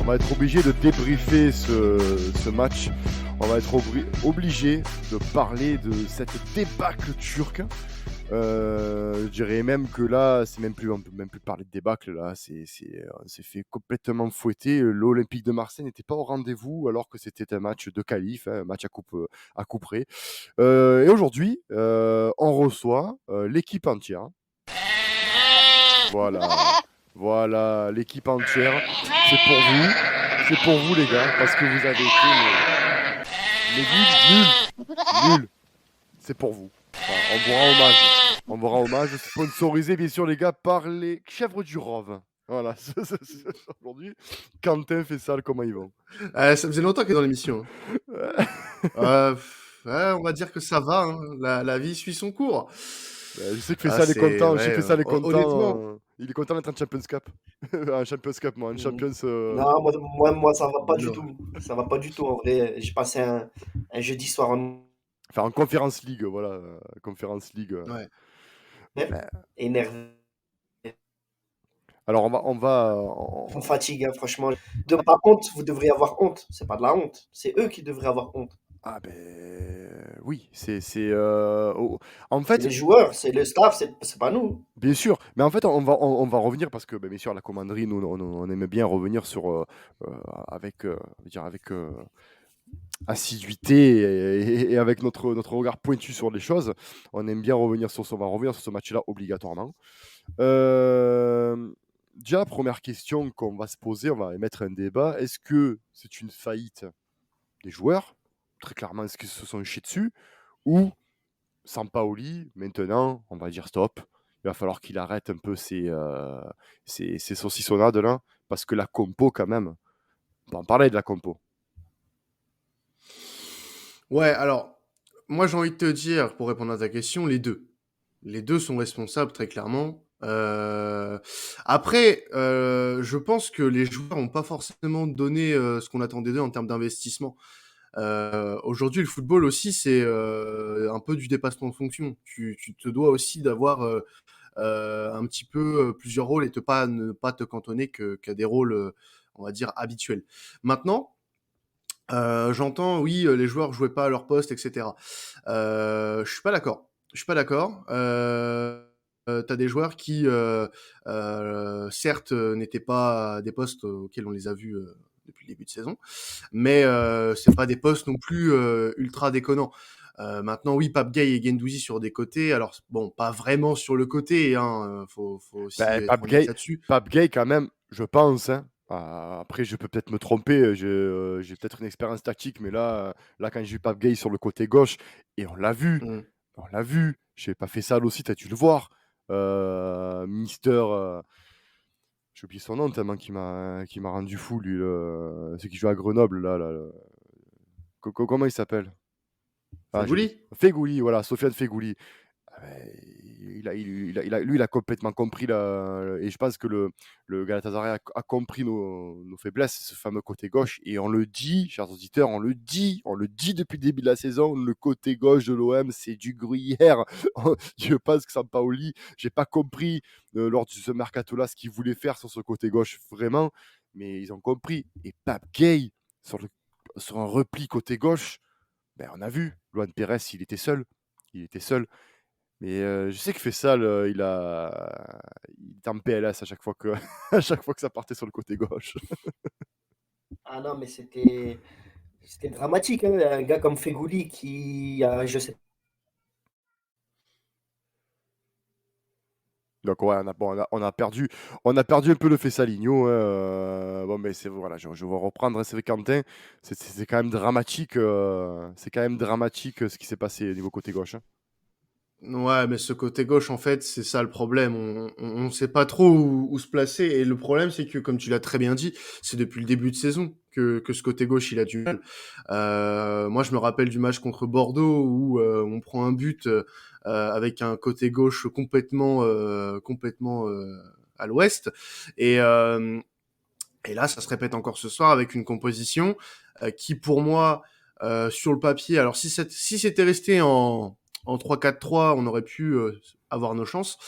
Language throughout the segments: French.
va être obligé de débriefer ce match. On va être obligé de parler de cette débâcle turque. Je dirais même que là, on peut même plus parler de débâcle. Là, on s'est fait complètement fouetter. L'Olympique de Marseille n'était pas au rendez-vous alors que c'était un match de qualif, un match à coup près. Et aujourd'hui, on reçoit l'équipe entière. Voilà, l'équipe entière. C'est pour vous les gars, parce que vous avez été nuls. C'est pour vous. Voilà, on vous rend hommage. On vous rend hommage, sponsorisé bien sûr les gars par les chèvres du Rove. Voilà, aujourd'hui, Quentin fait ça, comment ils vont. Ça faisait longtemps qu'il est dans l'émission. Ouais, on va dire que ça va, hein. La vie suit son cours. Je sais que Faisal est content, je sais que Faisal est Honnêtement. content. Il est content d'être en Champions Cup. Un Champions Cup, moi, un Champions. Non, moi, ça va pas du Non. tout. Ça va pas du tout. En vrai, j'ai passé un jeudi soir Enfin, en Conference League, voilà. Conference League. Ouais. énervé. Alors, On fatigue, hein, franchement. Par contre, vous devriez avoir honte. C'est pas de la honte. C'est eux qui devraient avoir honte. Ah ben oui, en C'est fait, les joueurs, c'est le staff, c'est pas nous. bien sûr, mais en fait, on va revenir parce que, ben, bien sûr, la commanderie, nous, on aime bien revenir sur, avec, on va dire avec assiduité et avec notre regard pointu sur les choses. On aime bien revenir on va revenir sur ce match-là obligatoirement. Déjà, première question qu'on va se poser, on va émettre un débat. Est-ce que c'est une faillite des joueurs? Très clairement, est-ce qu'ils se sont chiés dessus? Ou Sampaoli, maintenant, on va dire stop. Il va falloir qu'il arrête un peu ses saucissonnades là, parce que la compo, quand même, on va en parler de la compo. Ouais, alors, moi j'ai envie de te dire, pour répondre à ta question, les deux. Les deux sont responsables, très clairement. Après, je pense que les joueurs n'ont pas forcément donné ce qu'on attendait d'eux en termes d'investissement. Aujourd'hui, le football aussi, c'est un peu du dépassement de fonction. Tu te dois aussi d'avoir un petit peu plusieurs rôles et ne pas te cantonner qu'à des rôles, on va dire, habituels. Maintenant, j'entends, oui, les joueurs jouaient pas à leur poste, etc. Je suis pas d'accord. Je suis pas d'accord. T'as des joueurs qui, certes, n'étaient pas à des postes auxquels on les a vus depuis le début de saison, mais c'est pas des postes non plus ultra déconnants. Maintenant, oui, Pape Gueye et Guendouzi sur des côtés. Alors, bon, pas vraiment sur le côté, hein, faut aussi Ben, être honnête là-dessus. Pape Gay, quand même, je pense, hein. Après, je peux peut-être me tromper, j'ai peut-être une expérience tactique, mais là quand j'ai vu Pape Gay sur le côté gauche, et Mmh. on l'a vu, j'ai pas fait ça aussi, tu as dû le voir. Mister, j'ai oublié son nom tellement qu'il m'a rendu fou, lui, celui qui joue à Grenoble, comment il s'appelle? J'ai oublié. Fegouli? Fegouli, voilà, Sofiane Fegouli. Lui, il a complètement compris et je pense que le Galatasaray a compris nos faiblesses, ce fameux côté gauche. Et on le dit, chers auditeurs, on le dit depuis le début de la saison, le côté gauche de l'OM, c'est du gruyère. Je pense que Sampaoli, j'ai pas compris lors de ce mercato-là ce qu'il voulait faire sur ce côté gauche, vraiment, mais ils ont compris. Et Pape Gueye, sur un repli côté gauche, ben, on a vu, Luan Pérez, il était seul. Il était seul. Mais je sais que Fessal, il était en PLS à chaque fois que à chaque fois que ça partait sur le côté gauche. Ah non, mais c'était dramatique, hein. Un gars comme Fegouli qui a, je sais Donc ouais, on a perdu un peu le Fessaligno, hein, bon, mais voilà, je vais reprendre, hein, c'est vrai Quentin, c'est quand même dramatique, ce qui s'est passé au niveau côté gauche, hein. Ouais, mais ce côté gauche, en fait, c'est ça le problème. On sait pas trop où se placer. Et le problème, c'est que, comme tu l'as très bien dit, c'est depuis le début de saison que ce côté gauche, il a du mal. Moi, je me rappelle du match contre Bordeaux où on prend un but avec un côté gauche complètement à l'ouest. Et, euh, et là, ça se répète encore ce soir avec une composition qui, pour moi, sur le papier, alors si c'était resté en 3-4-3, on aurait pu avoir nos chances.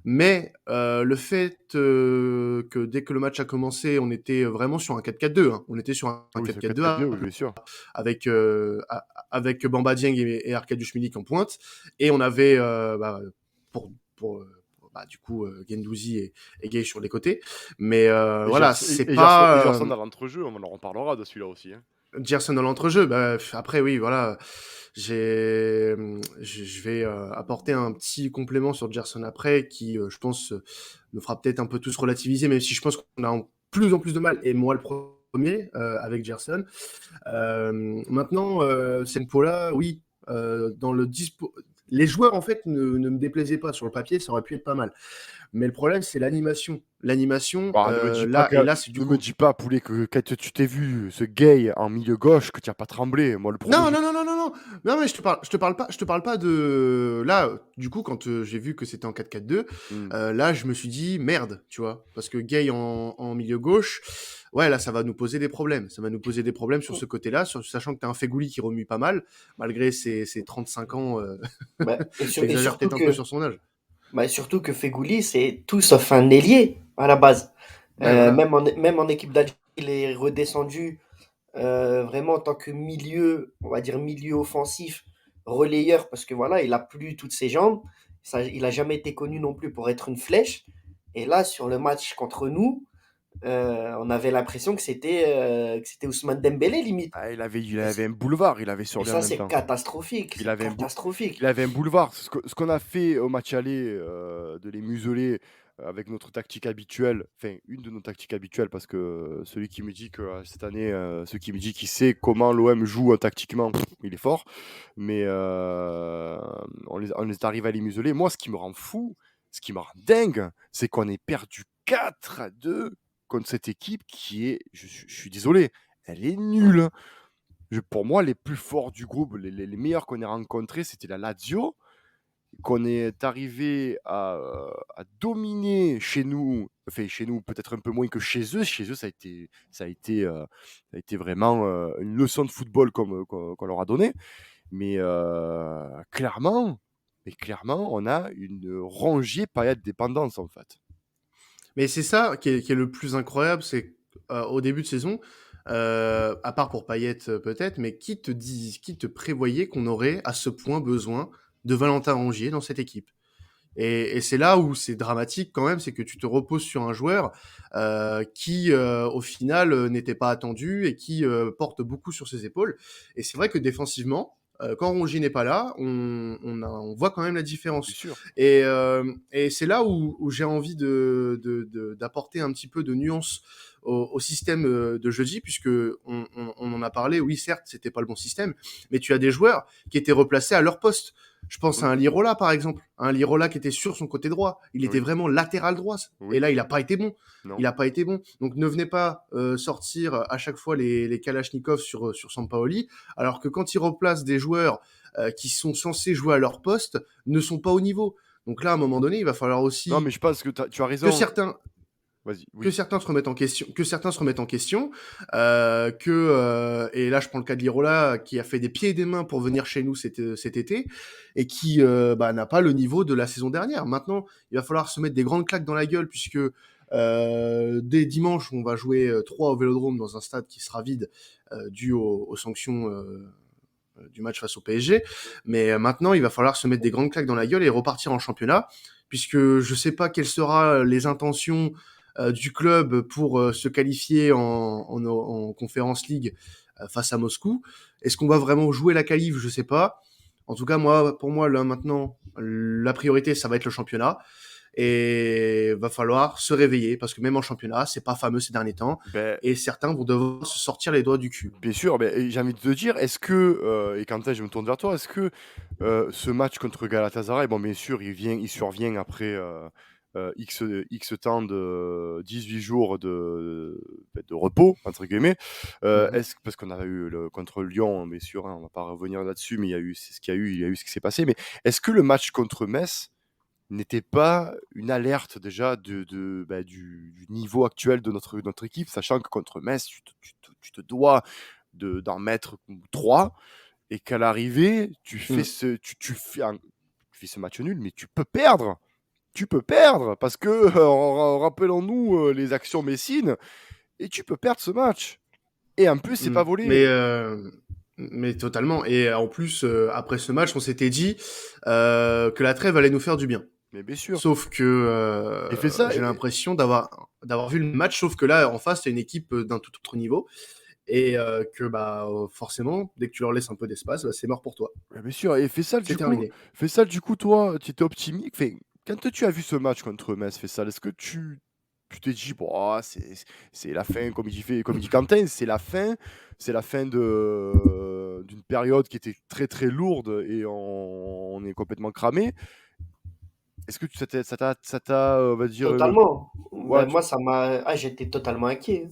Mais le fait que dès que le match a commencé, on était vraiment sur un 4-4-2. Hein. On était sur un Oui, c'est 4-4-2 4-4-2, oui, bien sûr. avec, avec Bamba Dieng et Arkadiusz Milik en pointe. Et on avait, pour du coup, Guendouzi et Gueye sur les côtés. Mais voilà, c'est Et pas... Gerson dans l'entrejeu, on en reparlera de celui-là aussi. Hein. Gerson dans l'entrejeu, après oui, voilà, je vais apporter un petit complément sur Gerson après, qui, je pense, nous fera peut-être un peu tous relativiser, même si je pense qu'on a plus en plus de mal, et moi le premier, avec Gerson. Maintenant, Senpola, oui, dans le les joueurs en fait ne me déplaisaient pas sur le papier, ça aurait pu être pas mal. Mais le problème, c'est l'animation. L'animation, Bah, là, c'est du ne me coup. dis pas, Poulet, que quand tu t'es vu ce gay en milieu gauche, que tu n'as pas tremblé. Moi, le premier. Non, non, non, non, non, non. Non, mais je te parle pas de. Là, du coup, quand j'ai vu que c'était en 4-4-2, Hmm. là, je me suis dit merde, tu vois. Parce que Gay en milieu gauche, ouais, là, ça va nous poser des problèmes. Ça va nous poser des problèmes sur ce côté-là, sachant que tu as un Fegouli qui remue pas mal, malgré ses 35 ans. Bah, et J'exagère peut-être un peu sur son âge. surtout que Fegouli, c'est tout sauf un ailier à la base. Ouais, voilà. Même en équipe d'Algérie, il est redescendu vraiment en tant que milieu, on va dire milieu offensif, relayeur, parce que voilà, il a plus toutes ses jambes. Ça, il a jamais été connu non plus pour être une flèche. Et là, sur le match contre nous, on avait l'impression que c'était Ousmane Dembélé limite. Ah, il Et, avait un boulevard, il avait sur et lui en ça, même c'est temps. catastrophique. Il C'est avait il catastrophique. avait un boulevard. Ce qu'on a fait au match aller, de les museler avec notre tactique habituelle, enfin une de nos tactiques habituelles, parce que celui qui me dit que cette année, celui qui me dit qu'il sait comment l'OM joue tactiquement, il est fort. Mais on les arrive à les museler. Moi, ce qui me rend fou, ce qui me rend dingue, c'est qu'on ait perdu 4-2 contre cette équipe qui est, je suis désolé, elle est nulle. Hein. Pour moi, les plus forts du groupe, les meilleurs qu'on ait rencontrés, c'était la Lazio, qu'on est arrivé à dominer chez nous, enfin chez nous peut-être un peu moins que chez eux. Chez eux, ça a été vraiment une leçon de football qu'on leur a donné. Mais clairement, on a une rongée paillette dépendance en fait. Mais c'est ça qui est le plus incroyable, c'est au début de saison, à part pour Payet peut-être, mais qui te prévoyait qu'on aurait à ce point besoin de Valentin Rongier dans cette équipe? Et c'est là où c'est dramatique quand même, c'est que tu te reposes sur un joueur qui, au final, n'était pas attendu et qui porte beaucoup sur ses épaules. Et c'est vrai que défensivement, quand Rongier n'est pas là, on voit quand même la C'est différence. sûr. Et c'est là où j'ai envie d'apporter un petit peu de nuance au système de jeudi, puisque on en a parlé. Oui, certes, c'était pas le bon système, mais tu as des joueurs qui étaient replacés à leur poste. Je pense à Oui, un Lirola, par exemple. Un Lirola qui était sur son côté droit. Il était oui, vraiment latéral droit. Et oui, là, il n'a pas été bon. non. Il n'a pas été bon. Donc, ne venez pas sortir à chaque fois les Kalachnikov sur Sampaoli, alors que quand il replace des joueurs qui sont censés jouer à leur poste, ne sont pas au niveau. Donc là, à un moment donné, il va falloir Non, mais aussi je pense que tu as que raison. certains, Vas-y, que oui. certains se remettent en question, et là je prends le cas de Lirola qui a fait des pieds et des mains pour venir chez nous cet été et qui n'a pas le niveau de la saison dernière. Maintenant, il va falloir se mettre des grandes claques dans la gueule puisque dès dimanche on va jouer 3 au Vélodrome dans un stade qui sera vide dû aux sanctions du match face au PSG. Mais maintenant, il va falloir se mettre des grandes claques dans la gueule et repartir en championnat, puisque je sais pas quelles seront les intentions du club pour se qualifier en Conference League face à Moscou. Est-ce qu'on va vraiment jouer la qualif? Je sais pas. En tout cas, pour moi, là maintenant, la priorité, ça va être le championnat. Et va falloir se réveiller parce que même en championnat, c'est pas fameux ces derniers temps. Ben, Et certains vont devoir se sortir les doigts du cul. bien sûr, ben, j'ai envie de te dire, est-ce que, et Quentin, je me tourne vers toi, est-ce que ce match contre Galatasaray, bon, bien sûr, il survient après X temps de 18 jours de repos, entre guillemets, Mhm. parce qu'on a eu contre Lyon, bien sûr, hein, on va pas revenir là-dessus, mais c'est ce qu'il y a eu, il y a eu ce qui s'est passé, mais est-ce que le match contre Metz n'était pas une alerte déjà du niveau actuel de notre équipe, sachant que contre Metz, tu te dois d'en mettre 3. et qu'à l'arrivée, tu fais ce match nul, mais tu peux perdre. Tu peux perdre parce que, rappelons-nous les actions messines, et tu peux perdre ce match. Et en plus, c'est pas volé. Mais totalement. Et en plus, après ce match, on s'était dit que la trêve allait nous faire du bien. Mais bien sûr. Sauf que Et fais ça. j'ai l'impression d'avoir vu le match, sauf que là, en face, c'est une équipe d'un tout autre niveau. Et que forcément, dès que tu leur laisses un peu d'espace, c'est mort pour toi. Mais bien sûr. Et fais ça C'est du coup. terminé. Fais ça du coup, toi, tu étais optimiste. Quand tu as vu ce match contre Metz, fais ça. Est-ce que tu t'es dit, bon, c'est la fin, comme il dit Quentin, c'est la fin d'une période qui était très très lourde et on est complètement cramé. Est-ce que ça t'a, on va dire, Totalement. ouais, Moi, ça m'a. Ah, j'étais totalement inquiet.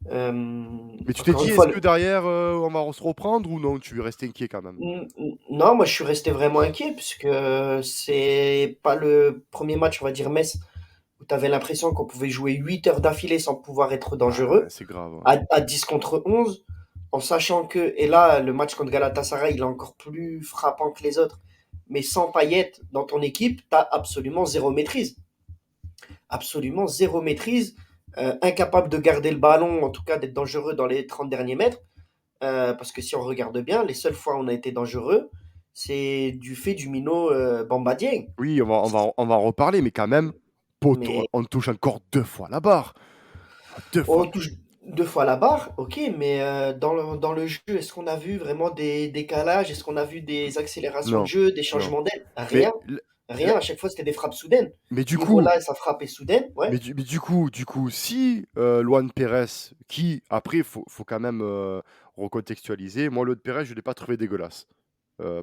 mais tu t'es Encore dit, une est-ce fois, que derrière, on va se reprendre ou non? Tu es resté inquiet quand même? non, moi, je suis resté vraiment inquiet puisque c'est pas le premier match, on va dire, Metz, où tu avais l'impression qu'on pouvait jouer 8 heures d'affilée sans pouvoir être Ah, dangereux, c'est grave. Ouais. à 10 contre 11, en sachant que, et là, le match contre Galatasaray, il est encore plus frappant que les autres, mais sans Payet dans ton équipe, tu as absolument zéro maîtrise. Absolument zéro maîtrise, incapable de garder le ballon, en tout cas d'être dangereux dans les 30 derniers mètres. Parce que si on regarde bien, les seules fois où on a été dangereux, c'est du fait du minot Bamba Dieng. Oui, on va en reparler, mais quand même, Mais on touche encore 2 fois la barre. 2 fois. on touche 2 fois la barre, ok, mais dans le jeu, est-ce qu'on a vu vraiment des décalages? Est-ce qu'on a vu des accélérations de Non, jeu, des non. changements d'aile? Mais, Rien, l- rien. À chaque fois, c'était des frappes soudaines. mais du coup, Lirola, sa frappe est soudaine, ouais. du coup, si Luan Pérez, qui, après, faut quand même recontextualiser, moi, Luan Pérez, je ne l'ai pas trouvé dégueulasse.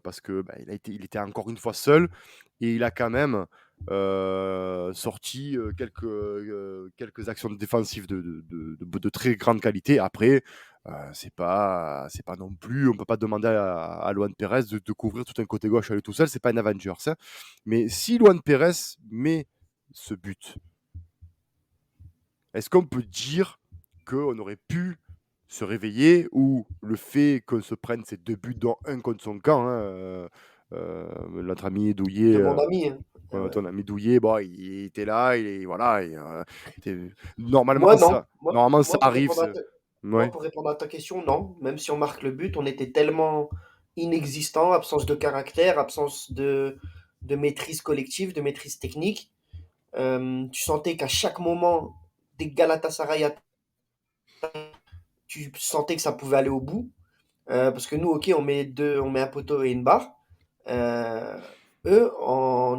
Parce que bah, il était encore une fois seul et il a quand même sorti quelques actions défensives de très grande qualité. Après, c'est pas non plus, on peut pas demander à Luan Pérez de couvrir tout un côté gauche à lui tout seul, c'est pas un Avengers. Hein. Mais si Luan Pérez met ce but, est-ce qu'on peut dire qu'on aurait pu se réveiller ou le fait qu'on se prenne ces 2 buts, dont un contre son camp, hein, notre ami Douillet, De mon ami, hein. Ah ouais. ton ami Douillet, bon, il était là, voilà, normalement Moi, non. normalement ça arrive. Moi, Ouais. pour répondre à ta question, non. Même si on marque le but, on était tellement inexistant, absence de caractère, absence de maîtrise collective, de maîtrise technique. Tu sentais qu'à chaque moment, des Galatasaray, tu sentais que ça pouvait aller au bout. Parce que nous, ok, on met un poteau et une barre. Euh, eux, dans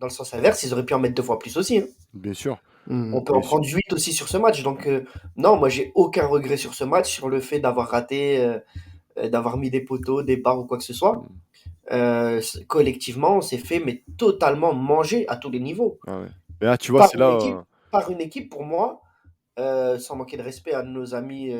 le sens inverse, ils auraient pu en mettre 2 fois plus aussi, hein. Bien sûr, On peut en bien sûr. prendre 8 aussi sur ce match. Donc, non, moi, j'ai aucun regret sur ce match, sur le fait d'avoir raté, d'avoir mis des poteaux, des barres ou quoi que ce soit. Mm. Collectivement, on s'est fait mais totalement manger à tous les niveaux. Ah ouais. Mais là, tu vois, Par c'est une là. équipe, par une équipe pour moi, sans manquer de respect à nos amis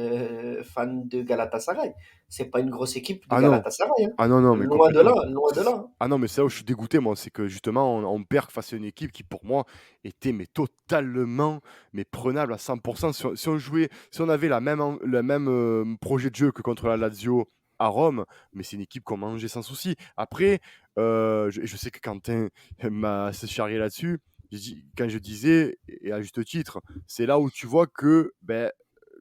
fans de Galatasaray. C'est pas une grosse équipe de Ah non, Galatasaray, hein. ah non, non, mais Loin de là, complètement. loin de là, hein. Ah non, mais c'est là où je suis dégoûté, moi, c'est que justement, on perd face à une équipe qui, pour moi, était mais totalement mais prenable à 100%. Si on jouait, si on avait le même projet de jeu que contre la Lazio à Rome, mais c'est une équipe qu'on mangeait sans souci. Après, je sais que Quentin m'a se charrié là-dessus. Quand je disais, et à juste titre, c'est là où tu vois que ben,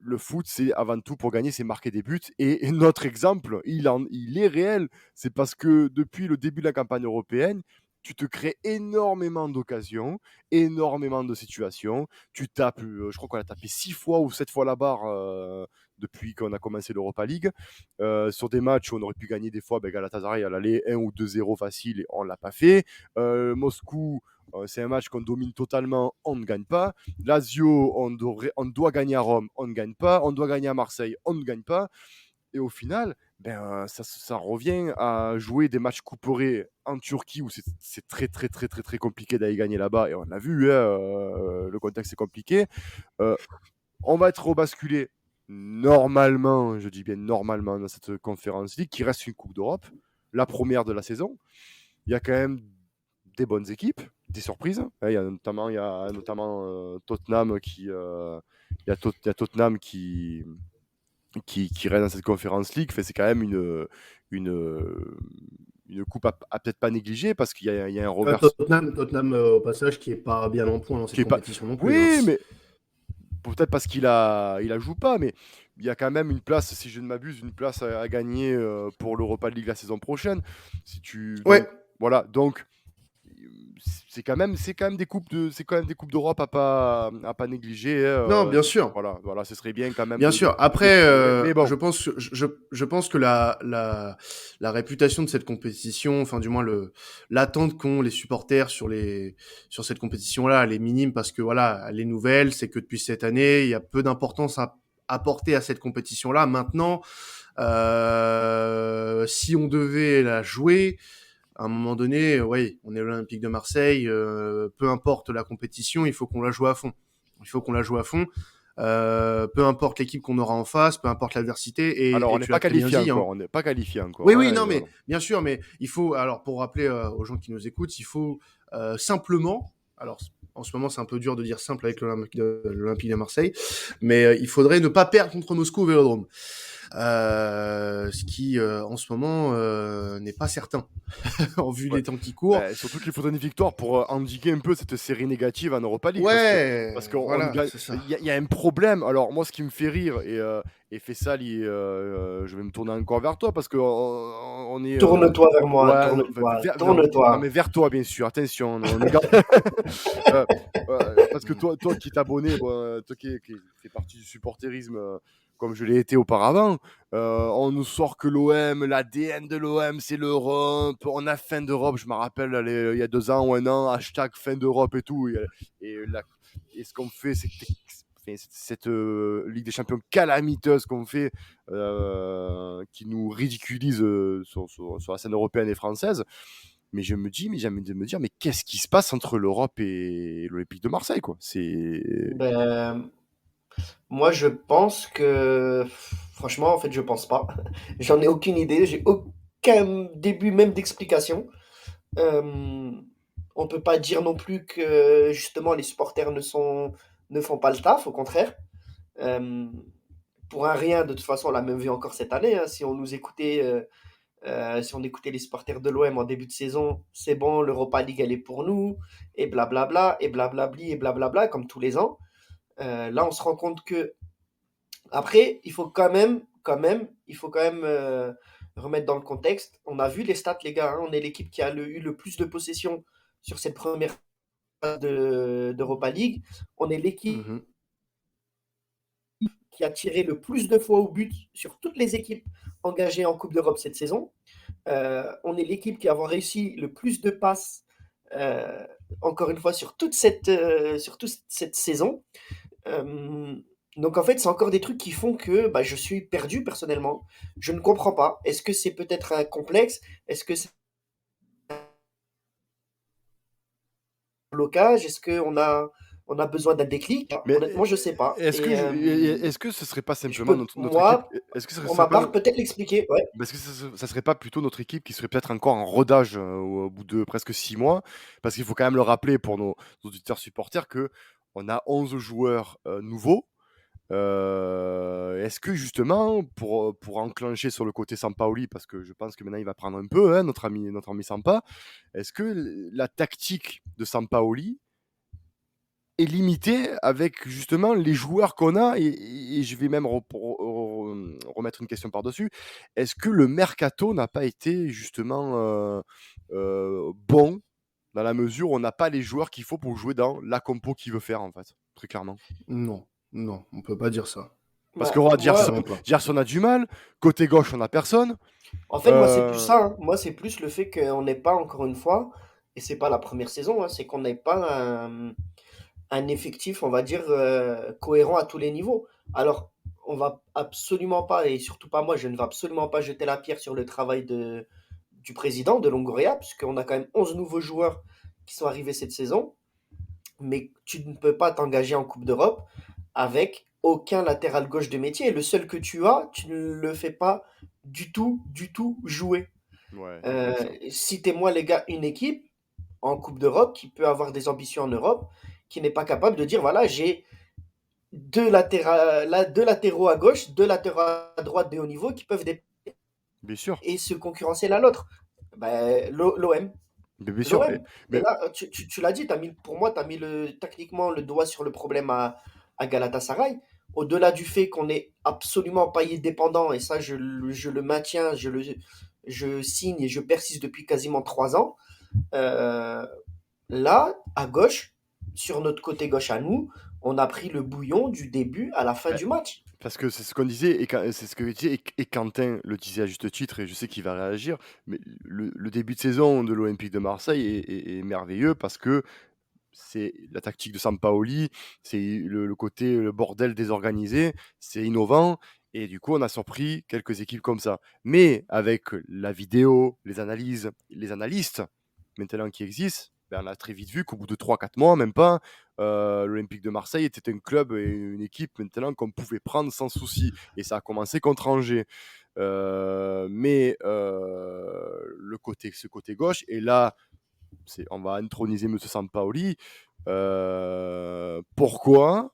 le foot, c'est avant tout pour gagner, c'est marquer des buts. Et notre exemple, il est réel. C'est parce que depuis le début de la campagne européenne, tu te crées énormément d'occasions, énormément de situations. Tu tapes, je crois qu'on a tapé 6 fois ou 7 fois la barre depuis qu'on a commencé l'Europa League. Sur des matchs où on aurait pu gagner des fois, ben Galatasaray à l'aller 1 ou 2-0 facile et on ne l'a pas fait. Moscou, c'est un match qu'on domine totalement, on ne gagne pas. Lazio, on doit gagner à Rome, on ne gagne pas. On doit gagner à Marseille, on ne gagne pas. Et au final, ça revient à jouer des matchs couperés en Turquie où c'est très, très, très, très, très compliqué d'aller gagner là-bas. Et on l'a vu, hein, le contexte est compliqué. Euh, on va être rebasculé normalement, je dis bien normalement, dans cette conférence League qui reste une Coupe d'Europe, la première de la saison. Il y a quand même des bonnes équipes, des surprises. Il y a notamment Tottenham qui, il y a Tottenham qui reste dans cette Conference League. Enfin, c'est quand même une, une coupe à peut-être pas négliger parce qu'il y a un revers Tottenham, au passage, qui est pas bien en point dans qui cette est pas. compétition non plus, hein. Oui, mais peut-être parce il a joue pas, mais il y a quand même une place, si je ne m'abuse, une place à gagner pour l'Europa League la saison prochaine. Si tu Ouais, donc voilà, donc c'est quand même des coupes d'Europe à pas négliger, hein, non, bien sûr. voilà, ce serait bien quand même Bien sûr. Après, mais bon, je pense que la réputation de cette compétition, enfin du moins l'attente qu'ont les supporters sur cette compétition-là, elle est minime parce que voilà, elle est nouvelle, c'est que depuis cette année, il y a peu d'importance à apporter à cette compétition-là. Maintenant, si on devait la jouer, à un moment donné, oui, on est l'Olympique de Marseille, peu importe la compétition, il faut qu'on la joue à fond. Il faut qu'on la joue à fond. Peu importe l'équipe qu'on aura en face, peu importe l'adversité, alors on et n'est tu pas l'as très bien qualifié dit, hein. encore, on n'est pas qualifié Oui, encore, oui, hein, non, et mais voilà. bien sûr, mais il faut, alors pour rappeler aux gens qui nous écoutent, il faut simplement, alors en ce moment c'est un peu dur de dire simple avec l'Olympique de Marseille, mais il faudrait ne pas perdre contre Moscou au Vélodrome. Ce qui en ce moment n'est pas certain en vue Ouais. des temps qui courent. Surtout qu'il faudrait une victoire pour endiguer un peu cette série négative en Europa League parce Ouais, qu'on voilà, gagne. c'est ça. Il y a un problème. Alors moi, ce qui me fait rire et Fessal, je vais me tourner encore vers toi parce que on est Tourne-toi vers moi, ouais, tourne-toi, non tourne-toi. mais vers toi bien sûr. Attention, on est Euh, parce que toi qui t'es abonné, bon, toi qui fais partie du supporterisme comme je l'ai été auparavant, on nous sort que l'OM, l'ADN de l'OM, c'est l'Europe. On a fin d'Europe, je me rappelle, il y a 2 ans ou un an, hashtag fin d'Europe et tout. Et ce qu'on fait, c'est cette Ligue des Champions calamiteuse qu'on fait, qui nous ridiculise sur la scène européenne et française. Mais je me dis, mais j'ai envie de me dire, mais qu'est-ce qui se passe entre l'Europe et l'Olympique de Marseille, quoi? Ben, moi, je pense que, franchement, en fait, je pense pas. J'en ai aucune idée, j'ai aucun début même d'explication. Euh, on peut pas dire non plus que justement les supporters ne font pas le taf, au contraire. Euh, pour un rien, de toute façon, on l'a même vu encore cette année, hein, si on écoutait les supporters de l'OM en début de saison, c'est bon, l'Europa League elle est pour nous, et blablabla, et blablabli, et blablabla, comme tous les ans. Là, on se rend compte que après, il faut quand même remettre dans le contexte. On a vu les stats, les gars, hein. On est l'équipe qui a eu le plus de possession sur cette première phase d'Europa League. On est l'équipe Mhm. qui a tiré le plus de fois au but sur toutes les équipes engagées en Coupe d'Europe cette saison. On est l'équipe qui a réussi le plus de passes, euh, encore une fois, sur toute cette saison. Euh, donc en fait, c'est encore des trucs qui font que bah, je suis perdu personnellement. Je ne comprends pas. Est-ce que c'est peut-être un complexe? Est-ce que c'est un blocage? On a besoin d'un déclic? Mais Honnêtement, je sais pas. est-ce que ce serait pas Je simplement peux, notre équipe? moi, Est-ce que ce pour serait ma pas part, peut-être l'expliquer. Ouais. parce que ça serait pas plutôt notre équipe qui serait peut-être encore en rodage au bout de presque 6 mois? Parce qu'il faut quand même le rappeler pour nos auditeurs supporters que on a 11 joueurs nouveaux. Est-ce que justement, pour enclencher sur le côté Sampaoli, parce que je pense que maintenant il va prendre un peu, hein, notre ami Sampa, est-ce que la tactique de Sampaoli est limitée avec justement les joueurs qu'on a et je vais même remettre une question par-dessus. Est-ce que le mercato n'a pas été justement bon dans la mesure où on n'a pas les joueurs qu'il faut pour jouer dans la compo qu'il veut faire en fait, très clairement? Non, non, on peut pas dire ça. Parce que Bah, regarde, moi, Clairement pas. Gerson a du mal, côté gauche on a personne. en fait, moi, c'est plus Euh, ça, hein. Moi, c'est plus le fait qu'on n'ait pas, encore une fois, et c'est pas la première saison, hein, c'est qu'on n'ait pas un effectif, on va dire, cohérent à tous les niveaux. Alors, on va absolument pas, et surtout pas moi, je ne vais absolument pas jeter la pierre sur le travail du président de Longoria, puisqu'on a quand même 11 nouveaux joueurs qui sont arrivés cette saison, mais tu ne peux pas t'engager en Coupe d'Europe avec aucun latéral gauche de métier. Et le seul que tu as, tu ne le fais pas du tout jouer. ouais, c'est vrai ça. Citez-moi, les gars, une équipe en Coupe d'Europe qui peut avoir des ambitions en Europe, qui n'est pas capable de dire voilà, j'ai deux latéraux à gauche, deux latéraux à droite de haut niveau qui peuvent bien sûr. et se concurrencer l'un l'autre. Ben, l'OM. Mais bien sûr. L'OM. Et Mais là, tu l'as dit, pour moi, tu as mis techniquement le doigt sur le problème à Galatasaray. Au-delà du fait qu'on est absolument Payet dépendant, et ça, je le maintiens, je signe et je persiste depuis quasiment 3 ans. euh, Là, à gauche, sur notre côté gauche à nous, on a pris le bouillon du début à la fin ben, du match. parce que c'est ce qu'on disait, c'est ce que disait, et Quentin le disait à juste titre, et je sais qu'il va réagir, mais le début de saison de l'Olympique de Marseille est merveilleux parce que c'est la tactique de Sampaoli, c'est le côté le bordel désorganisé, c'est innovant, et du coup on a surpris quelques équipes comme ça. Mais avec la vidéo, les analyses, les analystes maintenant qui existent, ben on a très vite vu qu'au bout de 3 4 mois, même pas, l'Olympique de Marseille était un club et une équipe maintenant qu'on pouvait prendre sans souci. Et ça a commencé contre Angers. Ce côté gauche, et là, on va introniser M. Sampaoli. Pourquoi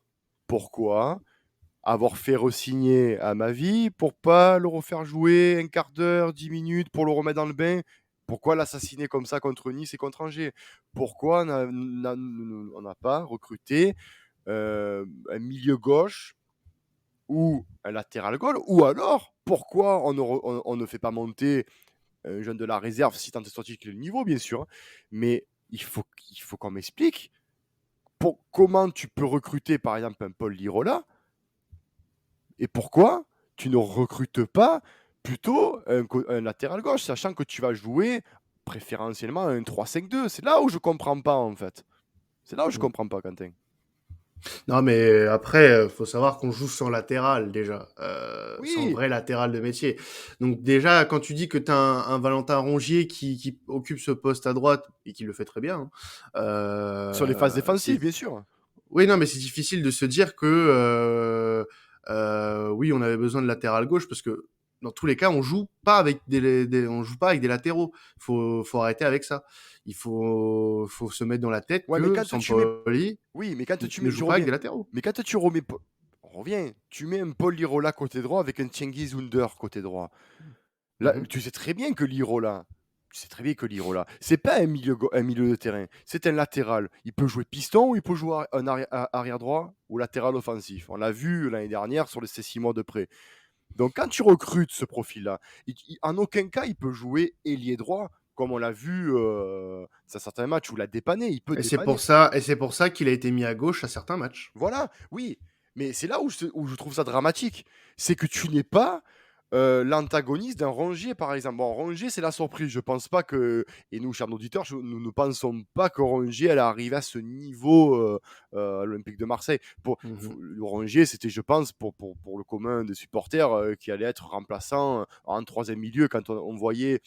avoir fait re-signer à ma vie pour pas le refaire jouer un quart d'heure, 10 minutes pour le remettre dans le bain? Pourquoi l'assassiner comme ça contre Nice et contre Angers? Pourquoi on n'a pas recruté un milieu gauche ou un latéral gauche? Ou alors, pourquoi on ne fait pas monter un jeune de la réserve, si tant est sorti qu'il ait le niveau, bien sûr, hein, mais il faut qu'on m'explique comment tu peux recruter, par exemple, un Paul Lirola, et pourquoi tu ne recrutes pas plutôt un latéral gauche, sachant que tu vas jouer préférentiellement un 3-5-2. C'est là où je comprends pas, en fait. C'est là où je Mm. comprends pas, Quentin. Non, mais après, faut savoir qu'on joue sans latéral déjà, sans Oui, vrai latéral de métier. Donc déjà, quand tu dis que tu as un Valentin Rongier qui occupe ce poste à droite et qui le fait très bien, hein, sur les phases c'est défensives, bien sûr. oui, non, mais c'est difficile de se dire que oui, on avait besoin de latéral gauche parce que dans tous les cas, on joue pas avec des latéraux. Faut arrêter avec ça. Faut se mettre dans la tête Ouais, mais que quand tu mets. Sampaoli Oui, mais quand tu ne mets. joue Je pas avec reviens. des latéraux. Mais quand tu remets. On revient. Tu mets un Paul Lirola côté droit avec un Cengiz Under côté droit. Là, Mhm. tu sais très bien que Lirola, c'est pas un milieu de terrain, c'est un latéral. Il peut jouer piston ou il peut jouer un arrière droit ou latéral offensif. On l'a vu l'année dernière sur ces 6 mois de prêt. Donc quand tu recrutes ce profil-là, en aucun cas il peut jouer ailier droit, comme on l'a vu dans certains matchs où il a dépanné. Il peut dépanner. Et c'est pour ça qu'il a été mis à gauche à certains matchs. Voilà, oui. Mais c'est là où je trouve ça dramatique. C'est que tu n'es pas l'antagoniste d'un Rongier, par exemple. Bon, Rongier, c'est la surprise. Je pense pas que. Et nous, chers auditeurs, nous ne pensons pas que Rongier allait arriver à ce niveau à l'Olympique de Marseille. Mhm. Le Rongier, c'était, je pense, pour le commun des supporters, qui allait être remplaçant en troisième milieu quand on voyait.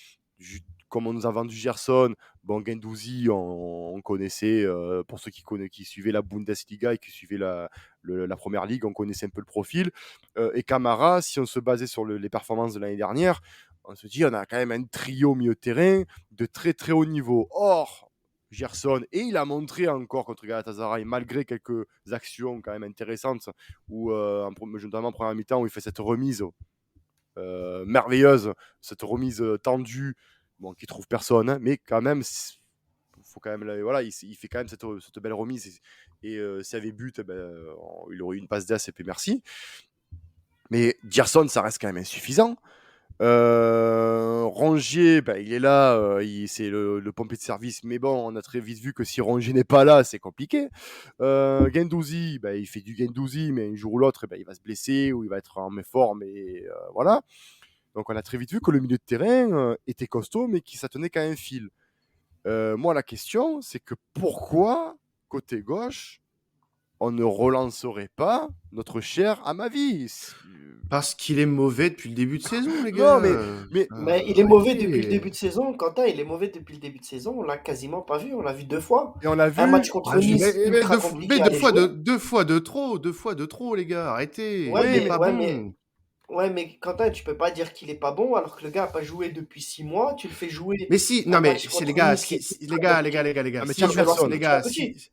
Comme on nous a vendu Gerson, bon, Guendouzi, on connaissait, pour ceux qui suivaient la Bundesliga et qui suivaient la première ligue, on connaissait un peu le profil. Et Camara, si on se basait sur les performances de l'année dernière, on se dit on a quand même un trio au milieu de terrain de très très haut niveau. Or, Gerson, et il a montré encore contre Galatasaray, malgré quelques actions quand même intéressantes, où, notamment en première mi-temps, où il fait cette remise merveilleuse, cette remise tendue, bon, qui trouve personne, hein, mais quand même, faut quand même, voilà, il fait quand même cette belle remise. Et s'il y avait but, il aurait eu une passe d'as et puis merci. Mais Gerson, ça reste quand même insuffisant. Rongier, il est là, c'est le pompier de service, mais bon, on a très vite vu que si Rongier n'est pas là, c'est compliqué. Guendouzi, il fait du Guendouzi, mais un jour ou l'autre, il va se blesser ou il va être en méforme, et voilà. Donc on a très vite vu que le milieu de terrain était costaud, mais qui ça tenait qu'à un fil. Moi, la question, c'est que pourquoi, côté gauche, on ne relancerait pas notre cher Amavi? Parce qu'il est mauvais depuis le début de saison, les Non, gars. mais Mais il est mauvais depuis le Arrêtez. début de saison. Quentin, il est mauvais depuis le début de saison. On l'a quasiment pas vu. On l'a vu 2 fois. et on l'a Un match vu. contre Nice, ultra compliqué à aller jouer. Deux fois de trop, les gars. Arrêtez. Ouais, Il est Oui, mais, pas ouais, mais, bon. ouais, mais Quentin, tu peux pas dire qu'il est pas bon alors que le gars a pas joué depuis 6 mois. Tu le fais jouer Mais si, un non mais match c'est les contre gars, Nice qui est les ultra gars, compliqué. non, mais s'il tiens Tu joue, relances personne. les petit à gars, petit.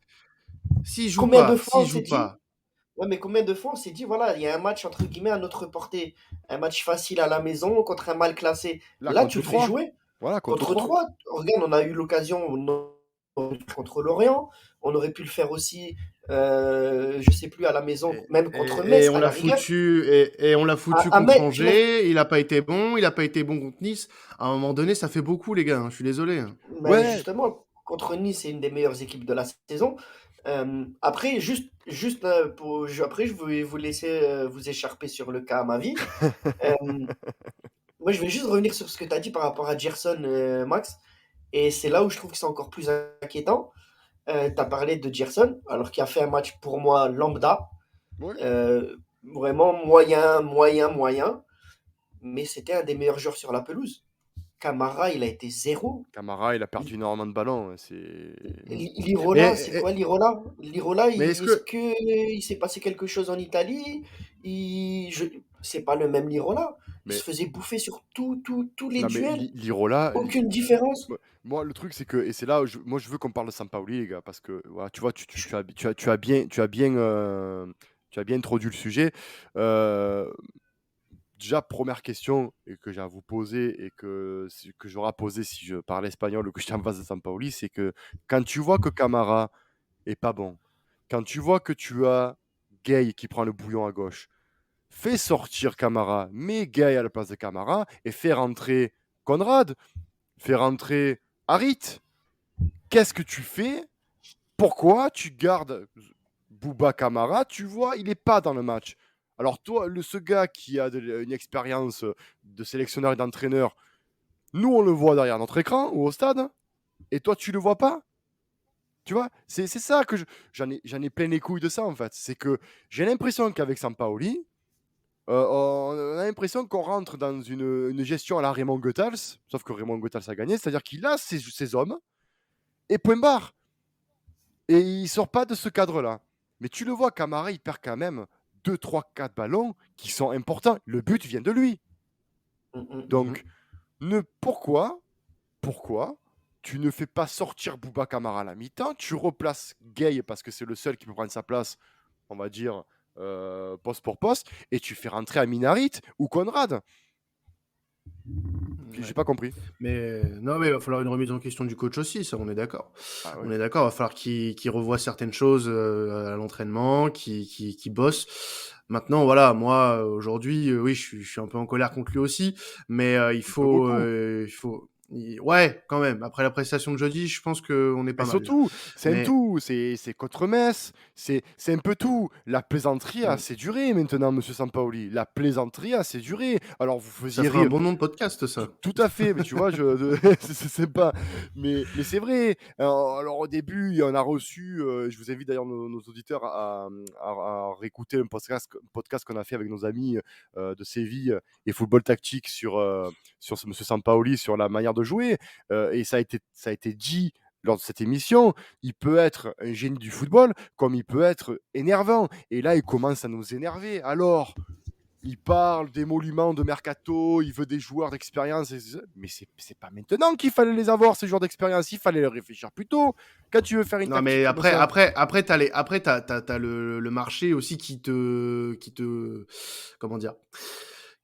s'il joue Combien de pas, fois s'il on s'est joue dit, pas. Ouais, mais combien de fois on s'est dit, voilà, il y a un match entre guillemets à notre portée, un match facile à la maison contre un mal classé. Là, Là, tu contre le fais 3. jouer. Voilà, contre Contre 3. 3, regarde, on a eu l'occasion contre Lorient, on aurait pu le faire aussi, je sais plus, à la maison, même contre Et Metz, on à la l'a rigueur. foutu, et on l'a foutu À contre Metz, tu vois, Angers. Il a pas été bon. Il a pas été bon contre Nice. À un moment donné, ça fait beaucoup, les gars, hein. Je suis désolé, hein. ben Ouais, justement, contre Nice, c'est une des meilleures équipes de la saison. Après, après, je vais vous laisser vous écharper sur le cas à ma vie. Euh, Moi, je vais juste revenir sur ce que tu as dit par rapport à Gerson, Max. Et c'est là où je trouve que c'est encore plus inquiétant. Tu as parlé de Gerson, alors qu'il a fait un match pour moi lambda. ouais. Vraiment moyen, moyen, moyen. Mais c'était un des meilleurs joueurs sur la pelouse. Camara, il a été zéro. Camara, il a perdu énormément de ballons, hein, c'est... Lirola, c'est Mais, quoi Lirola? Lirola, mais est-ce est-ce que, que il s'est passé quelque chose en Italie? C'est pas le même Lirola. Il se Mais, faisait bouffer sur tous les non, mais duels. Lirola, Aucune différence. moi, le truc, c'est que, et c'est là où moi, je veux qu'on parle de Sampaoli, les gars, parce que, voilà, tu vois, tu as bien introduit le sujet. Euh, Déjà, première question et que j'ai à vous poser et que j'aurais posé si je parlais espagnol ou que j'étais en face de Sampaoli, c'est que quand tu vois que Camara est pas bon, quand tu vois que tu as Gay qui prend le bouillon à gauche, fais sortir Camara, mets Gay à la place de Camara et fais rentrer Conrad, fais rentrer Harit. Qu'est-ce que tu fais? Pourquoi tu gardes Bouba Camara? Tu vois, il n'est pas dans le match. Alors toi, ce gars qui a une expérience de sélectionneur et d'entraîneur, nous on le voit derrière notre écran ou au stade, et toi tu le vois pas. Tu vois, c'est ça que j'en ai plein les couilles de ça en fait. C'est que j'ai l'impression qu'avec Sampaoli, on a l'impression qu'on rentre dans une gestion à la Raymond Goethals, sauf que Raymond Goethals a gagné, c'est-à-dire qu'il a ses hommes, et point barre. Et il sort pas de ce cadre-là. Mais tu le vois, Camara, il perd quand même 2, 3, 4 ballons qui sont importants. Le but vient de lui. Donc, Mhm. pourquoi tu ne fais pas sortir Bouba Camara à la mi-temps? Tu replaces Gay parce que c'est le seul qui peut prendre sa place, on va dire, poste pour poste, et tu fais rentrer Aminarit ou Conrad. J'ai Ouais. pas compris. Mais non, mais il va falloir une remise en question du coach aussi, ça, on est d'accord. Ah On oui. est d'accord, il va falloir qu'il revoie certaines choses à l'entraînement, qu'il bosse. Maintenant, voilà, moi, aujourd'hui, oui, je suis un peu en colère contre lui aussi, mais Un peu beaucoup. ouais, quand même. Après la prestation de jeudi, je pense qu'on est Mais pas mal, là. surtout, c'est un Mais, tout, c'est contre Metz, c'est un peu tout. La plaisanterie a mm, assez duré maintenant, monsieur Sampaoli. La plaisanterie a assez duré. Alors vous ça faisiez ferait un rire, bon nom de podcast, ça. tout à fait, mais tu vois, c'est pas. Mais c'est vrai. Alors au début, on a reçu, je vous invite d'ailleurs nos auditeurs à réécouter un podcast qu'on a fait avec nos amis de Séville et Football Tactique sur monsieur Sampaoli, sur la manière de jouer. Et ça a été dit lors de cette émission, il peut être un génie du football comme il peut être énervant. Et là, il commence à nous énerver. Alors, il parle d'émoluments de mercato, il veut des joueurs d'expérience. Mais c'est pas maintenant qu'il fallait les avoir, ces joueurs d'expérience. Il fallait les réfléchir plus tôt. Quand tu veux faire une Non, tactique mais comme ça. t'as le marché aussi comment dire,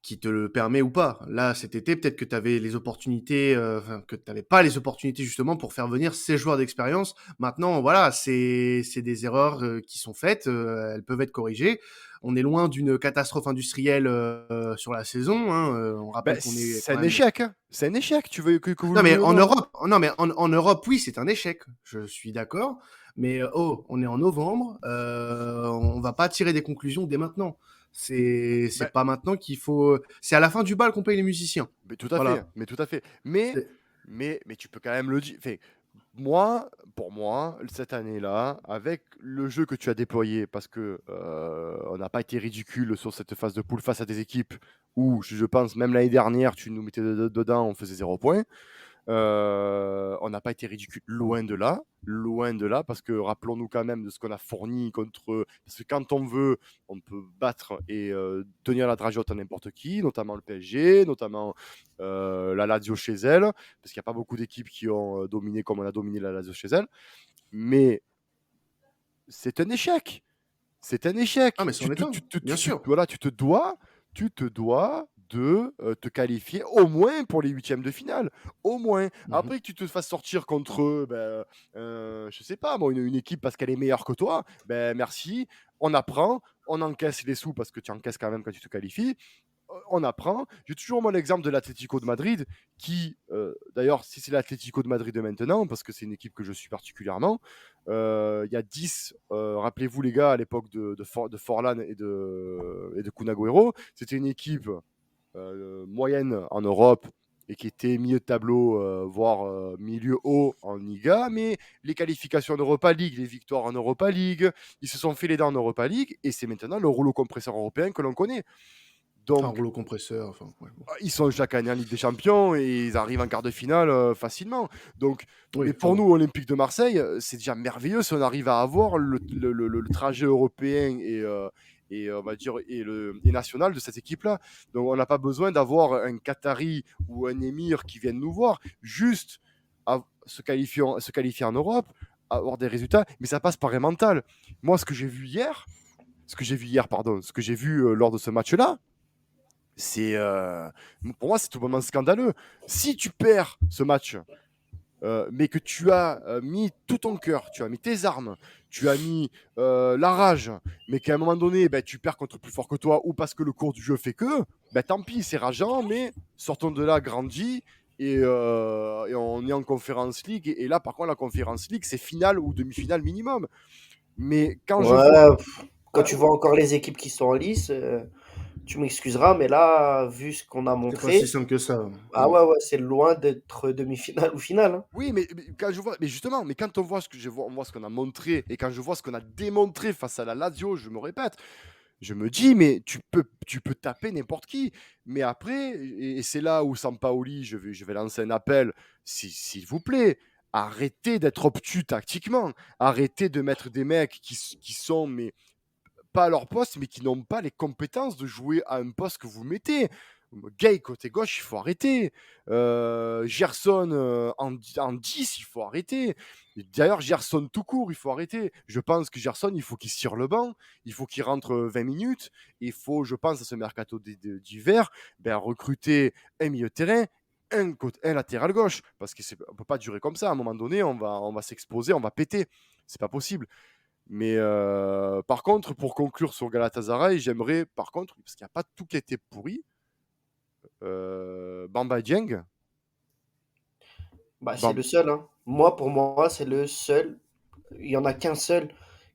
qui te le permet ou pas. Là, cet été, peut-être que tu avais les opportunités, enfin, que tu n'avais pas les opportunités justement pour faire venir ces joueurs d'expérience. Maintenant, voilà, c'est des erreurs qui sont faites, elles peuvent être corrigées. On est loin d'une catastrophe industrielle sur la saison, hein. On Ben, rappelle qu'on est c'est quand un même. échec. Hein. C'est un échec, tu veux que vous Non, le mais voulez ou en non. Europe, non, mais en Europe, oui, c'est un échec. Je suis d'accord. Mais oh, on est en novembre. On va pas tirer des conclusions dès maintenant. C'est Ben, pas maintenant qu'il faut. C'est à la fin du bal qu'on paye les musiciens. mais tout à fait. Voilà. Mais tout à fait. Mais, C'est- mais tu peux quand même le dire. Enfin, moi, pour moi, cette année-là, avec le jeu que tu as déployé, parce que on n'a pas été ridicule sur cette phase de poule face à des équipes où, je pense, même l'année dernière, tu nous mettais dedans, on faisait 0 points. On n'a pas été ridicule, loin de là, parce que rappelons-nous quand même de ce qu'on a fourni contre. Parce que quand on veut, on peut battre et tenir la drageote à n'importe qui, notamment le PSG, notamment la Lazio chez elle, parce qu'il n'y a pas beaucoup d'équipes qui ont dominé comme on a dominé la Lazio chez elle. Mais c'est un échec. C'est un échec. Ah, mais c'en est un, bien sûr. Voilà, tu te dois de te qualifier au moins pour les huitièmes de finale. Au moins. Mhm. Après que tu te fasses sortir contre, je sais pas, moi, une équipe parce qu'elle est meilleure que toi, ben merci. On apprend, on encaisse les sous parce que tu encaisses quand même quand tu te qualifies. On apprend. J'ai toujours mon exemple de l'Atlético de Madrid, qui, d'ailleurs, si c'est l'Atlético de Madrid de maintenant, parce que c'est une équipe que je suis particulièrement, il y a 10, rappelez-vous les gars, à l'époque de Forlan et de Kun Agüero, c'était une équipe moyenne en Europe et qui était milieu de tableau, voire milieu haut en Liga, mais les qualifications en Europa League, les victoires en Europa League, ils se sont fait les dents en Europa League, et c'est maintenant le rouleau compresseur européen que l'on connaît. Un Donc, rouleau compresseur, enfin, ouais, bon. ils sont chaque année en Ligue des Champions et ils arrivent en quart de finale facilement. Donc, Oui, mais pour clairement. nous, Olympique de Marseille, c'est déjà merveilleux si on arrive à avoir le trajet européen et on va dire et national de cette équipe-là. Donc, on n'a pas besoin d'avoir un Qatari ou un Émir qui viennent nous voir, juste se qualifier en Europe, avoir des résultats, mais ça passe par un mental. Moi, ce que j'ai vu lors de ce match-là, c'est pour moi c'est tout bonnement scandaleux. Si tu perds ce match, mais que tu as mis tout ton cœur, tu as mis tes armes, tu as mis la rage, mais qu'à un moment donné, ben, tu perds contre plus fort que toi ou parce que le cours du jeu fait que, ben, tant pis, c'est rageant, mais sortons de là grandi. Et on est en Conference League. Et là, par contre, la Conference League, c'est finale ou demi-finale minimum. Mais quand je vois. Ouais, quand Ouais, tu vois encore les équipes qui sont en lice, tu m'excuseras, mais là, vu ce qu'on a C'est pas si montré, simple que ça. ah ouais, ouais, c'est loin d'être demi-finale ou finale, hein. oui, mais quand je vois, mais justement, mais quand on voit on voit ce qu'on a montré et quand je vois ce qu'on a démontré face à la Lazio, je me répète, je me dis, mais tu peux taper n'importe qui. Mais après, et c'est là où Sampaoli, je vais lancer un appel, s'il vous plaît, arrêtez d'être obtus tactiquement, arrêtez de mettre des mecs qui sont, mais pas à leur poste, mais qui n'ont pas les compétences de jouer à un poste que vous mettez. Gay côté gauche, il faut arrêter. Gerson en 10, il faut arrêter. D'ailleurs, Gerson tout court, il faut arrêter. Je pense que Gerson, il faut qu'il se tire le banc, il faut qu'il rentre 20 minutes. Il faut, je pense, à ce mercato d'hiver, ben, recruter un milieu de terrain, un latéral gauche. Parce qu'on ne peut pas durer comme ça. À un moment donné, on va s'exposer, on va péter. C'est pas possible. Mais par contre, pour conclure sur Galatasaray, j'aimerais, par contre, parce qu'il n'y a pas tout qui a été pourri, Bamba Dieng. Bah, c'est Bam- le seul, hein. Moi, pour moi, c'est le seul. Il y en a qu'un seul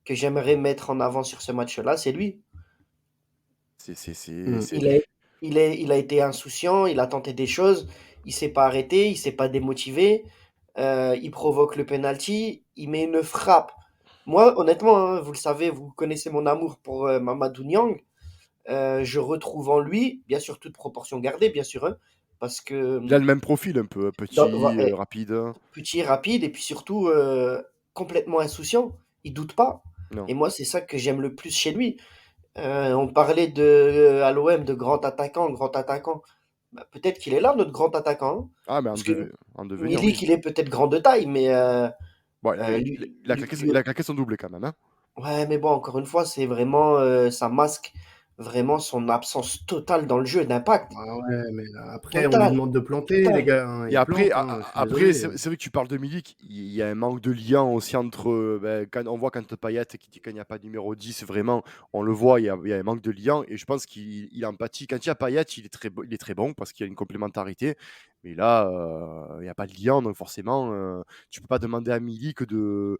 que j'aimerais mettre en avant sur ce match-là, c'est lui. Mm. c'est- Il a, il a été insouciant, il a tenté des choses, il s'est pas arrêté, il s'est pas démotivé, il provoque le penalty, il met une frappe. Moi, honnêtement, hein, vous le savez, vous connaissez mon amour pour Mamadou Niang. Je retrouve en lui, bien sûr, toute proportion gardée, bien sûr, hein, parce que Il a le même profil un peu, petit, rapide. petit, rapide, et puis surtout complètement insouciant, il doute pas. Non. Et moi, c'est ça que j'aime le plus chez lui. On parlait à l'OM de grand attaquant, grand attaquant. Bah, peut-être qu'il est là, notre grand attaquant, hein. Ah, mais Parce que en devenir, oui. Milik, il est peut-être grand de taille, mais Bon, il lui, a claqué son doublé quand même. Hein. ouais, mais bon, encore une fois, c'est vraiment, ça masque vraiment son absence totale dans le jeu, d'impact. Ah ouais, mais après, on lui Total, demande de planter, les total. gars, hein. Et Il après, plante, hein, je suis après désolé. c'est vrai que tu parles de Milik, il y a un manque de lien aussi entre. Ben, quand on voit quand Payet qui dit qu'il n'y a pas de numéro 10, vraiment, on le voit, il y a un manque de lien. Et je pense qu'il empathie. Quand il y a Payet, il est très bon parce qu'il y a une complémentarité. Mais là, il n'y a pas de lien, donc forcément, tu peux pas demander à Milik de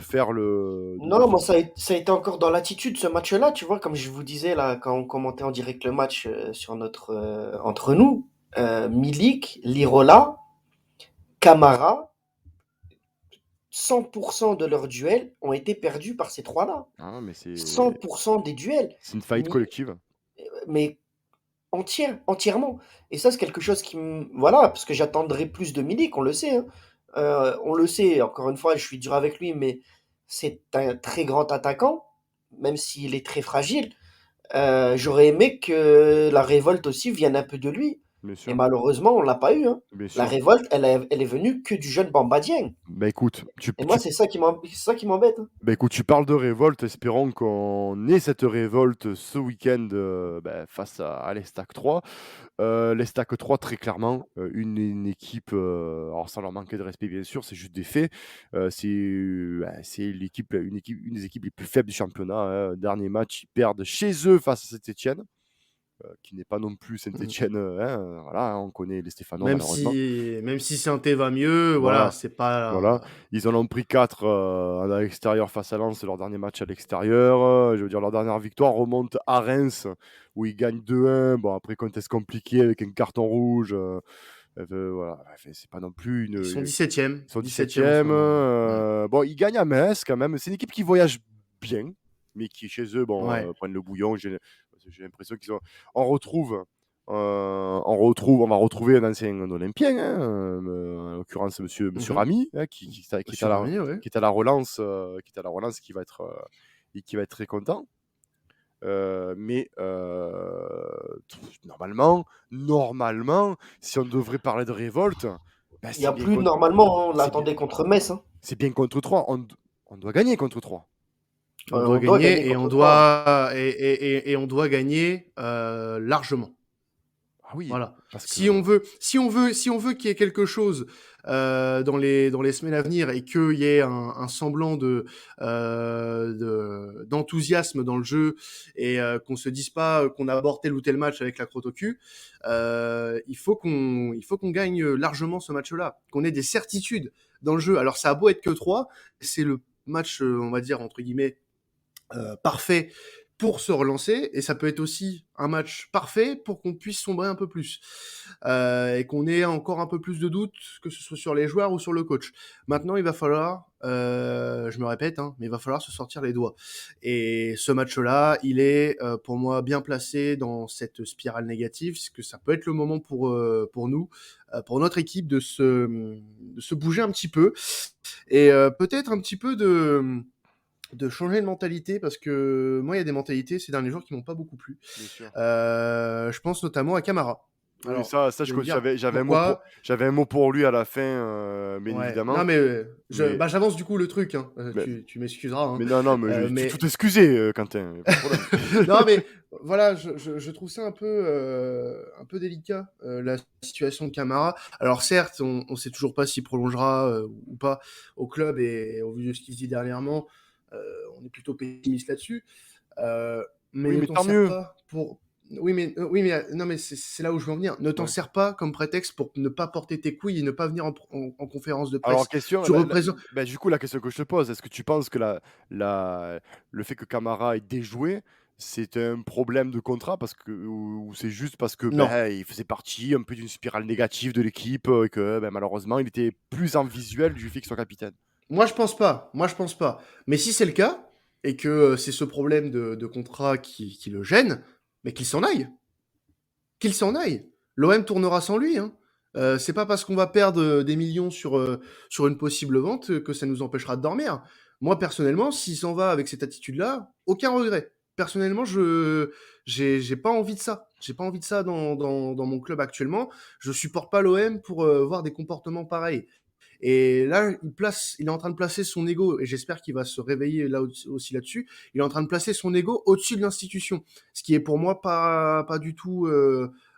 faire le. Non, moi, ça a été encore dans l'attitude, ce match-là, tu vois, comme je vous disais, là, quand on commentait en direct le match sur entre nous, Milik, Lirola, Camara, 100% de leurs duels ont été perdus par ces trois-là. Ah, mais 100% des duels. c'est une faillite collective. Mais entièrement. Et ça, c'est quelque chose qui me. Voilà, parce que j'attendrai plus de Milik, on le sait, hein. On le sait, encore une fois, je suis dur avec lui, mais c'est un très grand attaquant, même s'il est très fragile. J'aurais aimé que la révolte aussi vienne un peu de lui. bien Et sûr, malheureusement, on l'a pas eu, hein. bien La sûr. révolte, elle est venue que du jeune Bamba Dieng. Bah écoute, Et moi, c'est ça qui m'embête, hein. bah écoute, tu parles de révolte, espérons qu'on ait cette révolte ce week-end bah, face à l'Estac 3. L'Estac 3, très clairement, une équipe, alors sans leur manquer de respect bien sûr, c'est juste des faits. C'est une des équipes les plus faibles du championnat, hein. Dernier match, ils perdent chez eux face à Saint-Étienne, qui n'est pas non plus Mm. Saint-Étienne, hein, voilà, hein, on connaît les Stéphanois malheureusement. Même si Saint-Étienne va mieux, voilà, Voilà. c'est Voilà, pas. ils en ont pris 4 à l'extérieur face à Lens, leur dernier match à l'extérieur. Je veux dire, leur dernière victoire remonte à Reims, où ils gagnent 2-1. Bon, après, contexte compliqué avec un carton rouge. Voilà, enfin, c'est pas non plus Ils sont une. 17e. Ils sont 17e en ce 17e. moment. Ouais. Bon, ils gagnent à Metz quand même. C'est une équipe qui voyage bien, mais qui chez eux bon, Ouais. prennent le bouillon. J'ai l'impression qu'ils ont. On retrouve. On va retrouver un ancien Olympien, hein, en l'occurrence Monsieur Mhm. Ramy, hein, qui est Monsieur Rami, ouais. qui est à la relance, qui va être très content. Mais normalement, si on devrait parler de révolte, bah, Il y a plus normalement, hein, on c'est bien, l'attendait contre Metz, hein. c'est bien contre 3. On doit gagner contre 3. On doit On doit gagner gagner et contre 3. on doit gagner largement. Ah oui, Voilà. parce que Si on veut qu'il y ait quelque chose dans les semaines à venir et qu'il y ait un semblant d'enthousiasme dans le jeu et qu'on se dise pas qu'on a abordé tel ou tel match avec la crotte au cul, il faut qu'on gagne largement ce match-là, qu'on ait des certitudes dans le jeu. Alors ça a beau être que 3, c'est le match, on va dire entre guillemets, parfait pour se relancer, et ça peut être aussi un match parfait pour qu'on puisse sombrer un peu plus et qu'on ait encore un peu plus de doutes, que ce soit sur les joueurs ou sur le coach. Maintenant, il va falloir, je me répète, hein, mais il va falloir se sortir les doigts. Et ce match-là, il est pour moi bien placé dans cette spirale négative, parce que ça peut être le moment pour nous, pour notre équipe, de se bouger un petit peu et peut-être un petit peu de changer de mentalité, parce que moi, il y a des mentalités ces derniers jours qui m'ont pas beaucoup plu. bien sûr. Je pense notamment à Camara. Oui, Alors, ça, vous allez me dire pour, pourquoi. j'avais un mot pour lui à la fin, bien Ouais, non évidemment. mais Mais, j'avance du coup le truc, hein. mais, Tu m'excuseras, hein. mais non, non, mais tu Mais tout excusé, Quentin, y a pas de problème. non mais voilà, je trouve ça un peu délicat, la situation de Camara. Alors certes, on sait toujours pas s'il prolongera ou pas au club, et au vu de ce qu'il se dit dernièrement, on est plutôt pessimiste là-dessus. Mais Oui, ne mais t'en tant sers mieux. pas pour. Oui, mais non, mais c'est là où je veux en venir. Ne t'en Ouais. sers pas comme prétexte pour ne pas porter tes couilles et ne pas venir en conférence de Alors, presse. Tu représentes. du coup, la question que je te pose, est-ce que tu penses que le fait que Camara ait déjoué, c'est un problème de contrat ou c'est juste parce que Non, ben, il faisait partie un peu d'une spirale négative de l'équipe et que ben, malheureusement, il était plus en visuel du fait qu'il soit capitaine? moi je pense pas. Moi je pense pas. Mais si c'est le cas et que c'est ce problème de contrat qui le gêne, mais qu'il s'en aille. Qu'il s'en aille. L'OM tournera sans lui, hein. C'est pas parce qu'on va perdre des millions sur une possible vente que ça nous empêchera de dormir. Moi, personnellement, s'il s'en va avec cette attitude-là, aucun regret. Personnellement, j'ai pas envie de ça. J'ai pas envie de ça dans mon club actuellement. Je supporte pas l'OM pour voir des comportements pareils. Et là, il est en train de placer son ego, et j'espère qu'il va se réveiller là aussi là-dessus. Il est en train de placer son ego au-dessus de l'institution, ce qui est pour moi pas du tout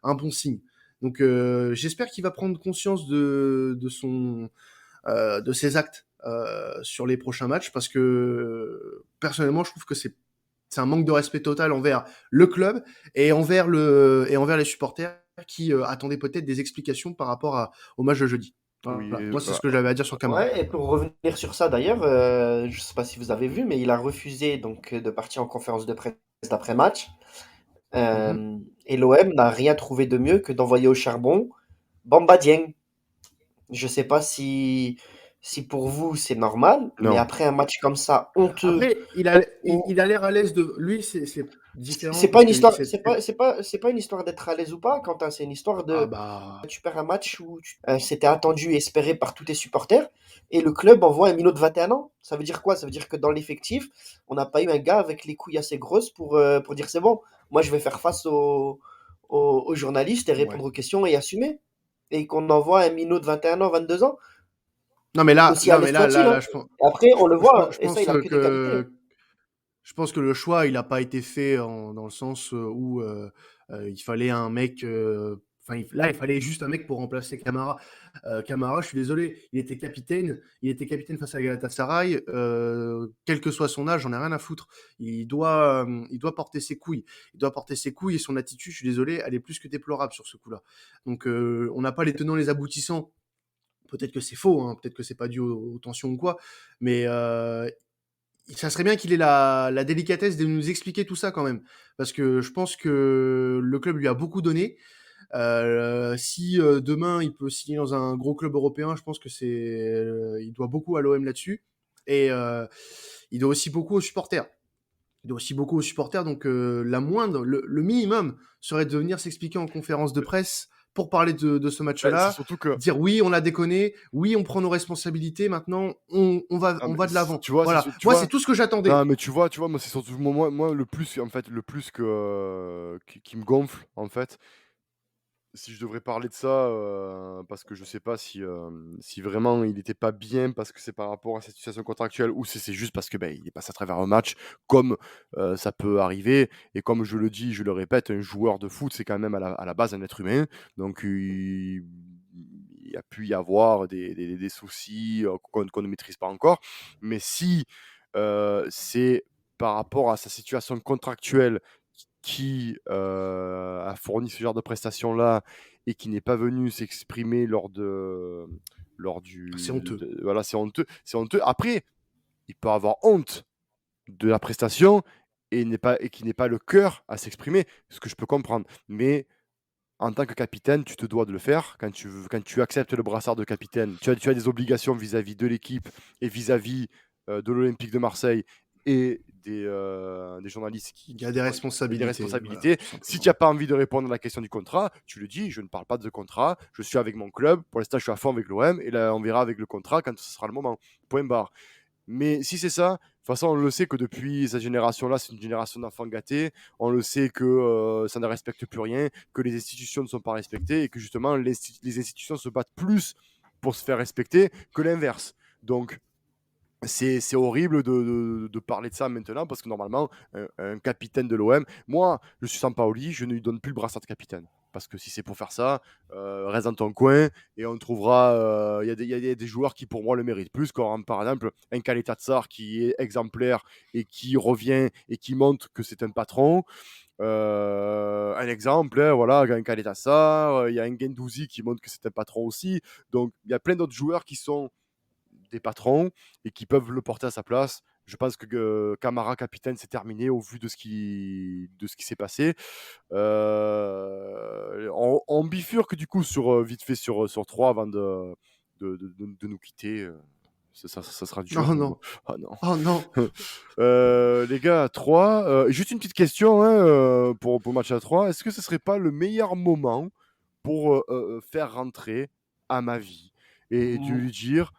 un bon signe. Donc j'espère qu'il va prendre conscience de ses actes sur les prochains matchs, parce que personnellement, je trouve que c'est un manque de respect total envers le club et envers les supporters qui attendaient peut-être des explications par rapport au match de jeudi. Oui, Voilà. Moi, c'est ce que j'avais à dire sur Camara. Ouais, et pour revenir sur ça d'ailleurs, je sais pas si vous avez vu, mais il a refusé donc de partir en conférence de presse d'après-match. Mhm. Et l'OM n'a rien trouvé de mieux que d'envoyer au charbon Bamba Dieng. Je sais pas si pour vous c'est normal, mais non. après un match comme ça honteux, Après, où il a l'air à l'aise de. Lui, c'est différent c'est pas parce une que histoire, c'est pas une histoire d'être à l'aise ou pas, Quentin, c'est une histoire ah de bah. tu perds un match où c'était attendu et espéré par tous tes supporters, et le club envoie un minot de 21 ans. Ça veut dire quoi? Ça veut dire que dans l'effectif, on n'a pas eu un gars avec les couilles assez grosses pour dire c'est bon, moi je vais faire face aux journalistes et Ouais. répondre aux questions et assumer. Et qu'on envoie un minot de 21 ans, 22 ans, Non, mais là, aussi non, à mais l'aise soit-il. là, Hein. Et après, on le voit, je et ça, pense il a que des qualités. Hein. je pense que le choix, il n'a pas été fait dans le sens où il fallait un mec. Enfin, là, il fallait juste un mec pour remplacer Camara. Camara, je suis désolé, il était capitaine. Il était capitaine face à Galatasaray. Quel que soit son âge, j'en ai rien à foutre. Il doit porter ses couilles. Il doit porter ses couilles et son attitude, je suis désolé, elle est plus que déplorable sur ce coup-là. Donc, on n'a pas les tenants, les aboutissants. Peut-être que c'est faux, hein, peut-être que c'est pas dû aux tensions ou quoi, mais ça serait bien qu'il ait la délicatesse de nous expliquer tout ça quand même. Parce que je pense que le club lui a beaucoup donné. Si demain il peut signer dans un gros club européen, je pense que il doit beaucoup à l'OM là-dessus. Et il doit aussi beaucoup aux supporters. Donc le minimum serait de venir s'expliquer en conférence de presse pour parler de ce C'est match-là, surtout que, dire oui, on a déconné, oui, on prend nos responsabilités, maintenant on ah, mais va de l'avant. tu vois, Voilà, tu moi c'est vois, tout ce que j'attendais. non, mais tu vois, moi, c'est surtout moi, le plus, en fait, le plus qui me gonfle, en fait, si je devrais parler de ça, parce que je sais pas si vraiment il était pas bien parce que c'est par rapport à cette situation contractuelle ou si c'est juste parce que, ben, il est passé à travers un match comme, ça peut arriver et comme je le dis, je le répète, un joueur de foot, c'est quand même à la base un être humain, donc il y a pu y avoir des soucis, qu'on ne maîtrise pas encore. Mais si, c'est par rapport à sa situation contractuelle qui, a fourni ce genre de prestations-là et qui n'est pas venu s'exprimer lors C'est du honteux. de voilà, c'est honteux. Après, il peut avoir honte de la prestation et qui n'ait pas le cœur à s'exprimer, ce que je peux comprendre. Mais en tant que capitaine, tu te dois de le faire. Quand tu acceptes le brassard de capitaine, tu as des obligations vis-à-vis de l'équipe et vis-à-vis, de l'Olympique de Marseille et des journalistes Il y a des et des responsabilités, voilà, responsabilités. tout Si tu simplement. as pas envie de répondre à la question du contrat, tu le dis: «Je ne parle pas de contrat, je suis avec mon club. Pour l'instant, je suis à fond avec l'OM et là, on verra avec le contrat quand ce sera le moment. Point barre». Mais si c'est ça, de toute façon, on le sait que depuis cette génération-là, c'est une génération d'enfants gâtés. On le sait que ça ne respecte plus rien, que les institutions ne sont pas respectées et que justement, les institutions se battent plus pour se faire respecter que l'inverse. Donc, c'est horrible de parler de ça maintenant parce que normalement, un capitaine de l'OM, moi, je suis Sampaoli, je ne lui donne plus le brassard de capitaine. Parce que si c'est pour faire ça, reste dans ton coin et on trouvera. Il y a des joueurs qui, pour moi, le méritent plus. Comme par exemple, un Kaleta Tsar qui est exemplaire et qui revient et qui montre que c'est un patron. Un exemple, hein, voilà, un Kaleta Tsar, il y a un Gendouzi qui montre que c'est un patron aussi. Donc, il y a plein d'autres joueurs qui sont des patrons et qui peuvent le porter à sa place. Je pense que Camara capitaine, c'est terminé au vu de ce qui s'est passé. On bifurque du coup vite fait sur 3 avant de nous quitter. Ça sera dur. Oh non, Ah non. oh non. Les gars, 3. Juste une petite question hein, pour match à 3. Est-ce que ce serait pas le meilleur moment pour faire rentrer à ma vie et de lui dire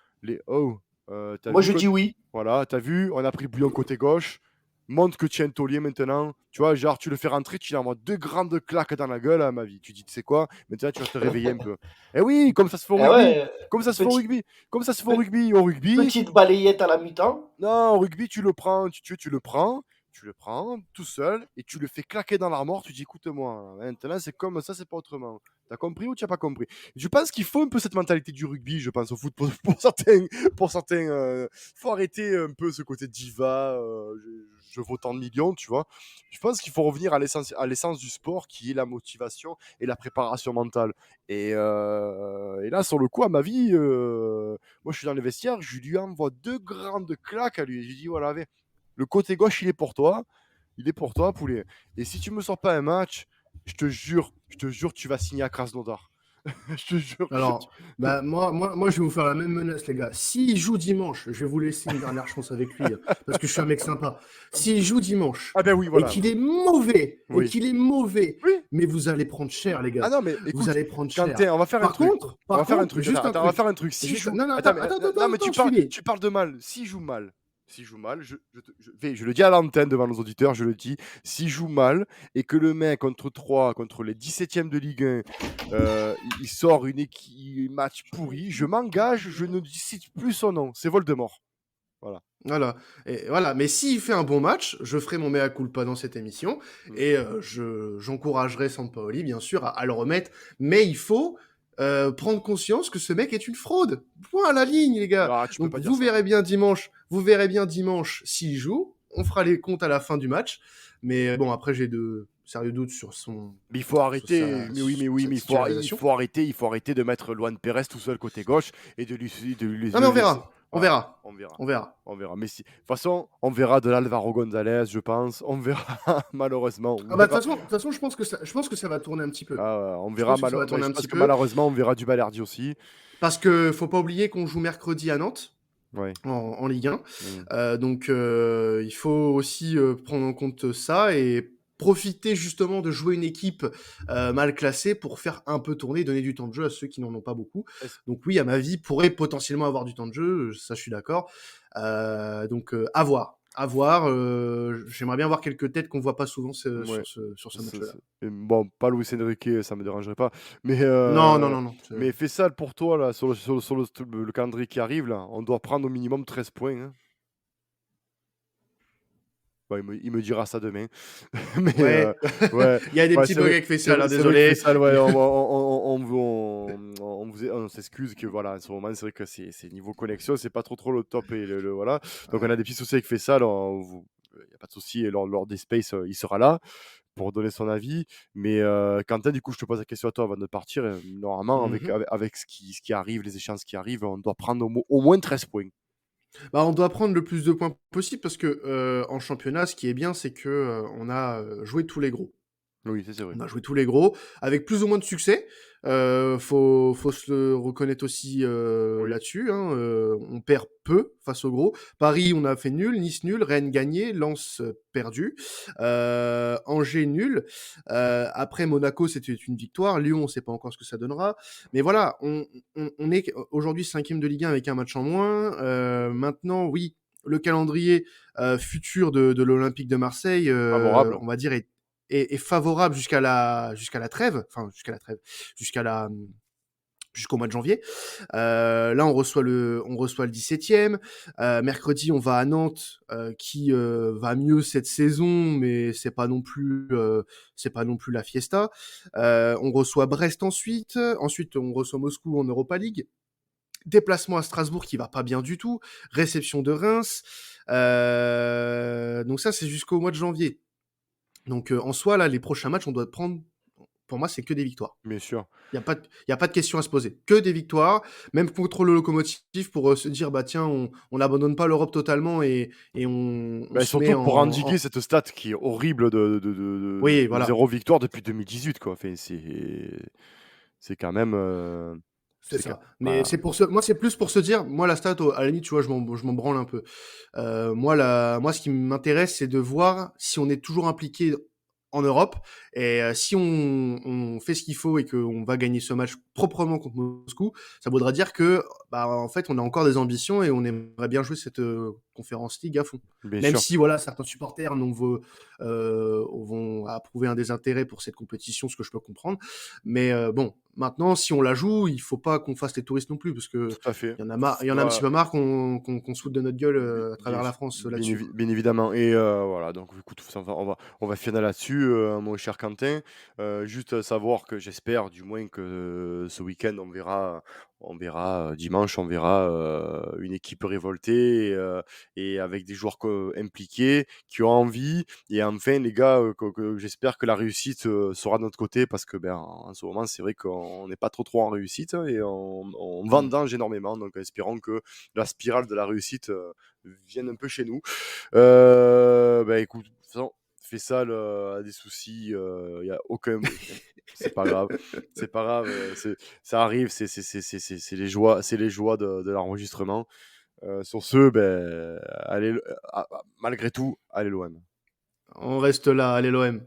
oh, t'as Moi, vu je dis oui. voilà, t'as vu, on a pris bouillon côté gauche. Montre que tu es un taulier maintenant. Tu vois, genre, tu le fais rentrer, tu lui envoies 2 grandes claques dans la gueule à ma vie. Tu dis, tu sais quoi, maintenant tu vas te réveiller un peu. Eh oui, comme ça se fait au Eh rugby. ouais, Comme ça se fait au petit, rugby. Comme ça se fait au pe- rugby. Au rugby, petite balayette à la mi-temps. non, au rugby, tu le prends, tu le prends tout seul et tu le fais claquer dans l'armoire. Tu dis, écoute-moi, maintenant c'est comme ça, c'est pas autrement. T'as compris ou tu n'as pas compris? Je pense qu'il faut un peu cette mentalité du rugby, je pense, au foot pour certains. Pour certains faut arrêter un peu ce côté diva, je vaux tant de millions, tu vois. Je pense qu'il faut revenir à l'essence du sport qui est la motivation et la préparation mentale. Et là, sur le coup, à ma vie, moi je suis dans les vestiaires, je lui envoie 2 grandes claques à lui. Je lui dis, voilà, le côté gauche, il est pour toi, poulet. Et si tu me sors pas un match, je te jure, tu vas signer à Krasnodar. Je te jure. Alors, bah, moi, je vais vous faire la même menace, les gars. S'il joue dimanche, je vais vous laisser une dernière chance avec lui, hein, parce que je suis un mec sympa. S'il joue dimanche Ah ben oui, et voilà. qu'il est mauvais, Oui. mais Oui. vous allez prendre cher, les Ah gars. non, mais Vous écoute, allez prendre cher. Quentin, on va faire un Par truc. contre, On va faire un truc. juste un Attends, on va truc. faire un truc. S'il Juste- joue. Non, non, Attends, attends, mais attends, non, mais attends, je finis. tu parles de mal. S'il joue mal, s'il joue mal, je le dis à l'antenne devant nos auditeurs, je le dis, s'il joue mal et que le mec contre les 17e de Ligue 1, il sort un match pourri, je m'engage, je ne cite plus son nom, c'est Voldemort. Voilà. Voilà. Et voilà. Mais s'il fait un bon match, je ferai mon mea culpa dans cette émission et j'encouragerai Sampaoli, bien sûr, à le remettre. Mais il faut prendre conscience que ce mec est une fraude. Point à la ligne, les gars. Ah, tu peux Donc pas dire ça. vous verrez bien dimanche s'il joue. On fera les comptes à la fin du match. Mais bon, après, j'ai de sérieux doutes sur son. Mais il faut arrêter, sa mais titularisation. il faut arrêter de mettre Luan Pérez tout seul côté gauche et de lui Non, mais on laisser. verra. On Voilà, verra. on verra. On verra. On verra. Mais de toute façon, on verra de l'Alvaro González, je pense. On verra, malheureusement. Ah bah, de toute façon, je pense que ça va tourner un petit peu. On Je verra, pense que ça va tourner je un pense petit que peu. malheureusement, on verra du Balerdi aussi. Parce que faut pas oublier qu'on joue mercredi à Nantes Ouais. en Ligue 1. Mm. Donc il faut aussi prendre en compte ça et profiter justement de jouer une équipe mal classée pour faire un peu tourner et donner du temps de jeu à ceux qui n'en ont pas beaucoup. Est-ce- Donc oui, à ma vie, pourrait potentiellement avoir du temps de jeu, ça je suis d'accord. Donc à voir. À voir. J'aimerais bien voir quelques têtes qu'on voit pas souvent Ouais. sur ce match-là. Bon, pas Luis Enrique, ça me dérangerait pas. Mais, Non, non, non, non. mais fais ça pour toi, là, sur le calendrier qui arrive, là. On doit prendre au minimum 13 points. Hein. Bon, il me dira ça demain. Mais Ouais. ouais, Il y a des petits c'est bugs vrai, avec Faisal, hein, c'est vrai que désolé. Faisal, ouais, on s'excuse que voilà, en ce moment, c'est vrai que c'est niveau connexion, c'est pas trop le top et voilà. Donc on a des petits soucis avec Faisal, il n'y a pas de souci, et lors des spaces, il sera là pour donner son avis. Mais Quentin, du coup, je te pose la question à toi avant de partir. Normalement, Mhm. avec ce qui arrive, les échéances qui arrivent, on doit prendre au moins 13 points. Bah, on doit prendre le plus de points possible parce que en championnat, ce qui est bien, c'est que on a joué tous les gros. Oui, c'est vrai. On a joué tous les gros avec plus ou moins de succès. Faut se le reconnaître aussi Oui. là-dessus. Hein. On perd peu face aux gros. Paris, on a fait nul. Nice nul. Rennes gagné. Lens perdu. Angers nul. Après Monaco, c'était une victoire. Lyon, on ne sait pas encore ce que ça donnera. Mais voilà, on est aujourd'hui 5e de Ligue 1 avec un match en moins. Maintenant, oui, le calendrier futur de l'Olympique de Marseille, Favorable. on va dire, est favorable jusqu'à la trêve, enfin jusqu'à la jusqu'au mois de janvier. Là, on reçoit le 17e. Mercredi, on va à Nantes, qui va mieux cette saison, mais c'est pas non plus la fiesta. On reçoit Brest ensuite. Ensuite, on reçoit Moscou en Europa League. Déplacement à Strasbourg qui va pas bien du tout. Réception de Reims. Donc ça, c'est jusqu'au mois de janvier. Donc en soi, là, les prochains matchs, on doit prendre, pour moi, c'est que des victoires. Bien sûr. Il n'y a pas de question à se poser. Que des victoires, même contre le Locomotive, pour se dire, bah tiens, on n'abandonne pas l'Europe totalement et on se met Surtout pour endiguer en... cette stat qui est horrible Oui, de voilà. 0 victoire depuis 2018. Quoi. Enfin, c'est quand même. C'est C'est quand- ça. Mais voilà. c'est pour moi, c'est plus pour se dire, moi, la stat, à la limite, tu vois, je m'en branle un peu. Moi, ce qui m'intéresse, c'est de voir si on est toujours impliqué en Europe. Et si on fait ce qu'il faut et qu'on va gagner ce match proprement contre Moscou, ça voudra dire que, bah, en fait, on a encore des ambitions et on aimerait bien jouer cette Conference League à fond. Bien Même sûr. si, voilà, certains supporters vont approuver un désintérêt pour cette compétition, ce que je peux comprendre. Mais bon, maintenant, si on la joue, il faut pas qu'on fasse les touristes non plus, parce que Tout à fait. il y en a un petit peu marre qu'on se foute de notre gueule à travers la France là-dessus. Bien évidemment. Et voilà, donc écoute, on va finir là-dessus, mon cher Quentin. Juste savoir que j'espère du moins que ce week-end, on verra dimanche, on verra une équipe révoltée et avec des joueurs impliqués, qui ont envie. Et enfin, les gars, j'espère que la réussite sera de notre côté parce que ben, en ce moment, c'est vrai qu'on n'est pas trop en réussite hein, et on vendange énormément. Donc, espérons que la spirale de la réussite vienne un peu chez nous. Bah écoute, de toute façon, Faisal a des soucis, il y a aucun. C'est pas grave, c'est pas grave, ça arrive, c'est les joies de l'enregistrement. Sur ce, ben, allez, malgré tout, allez l'OM. On reste là, allez l'OM.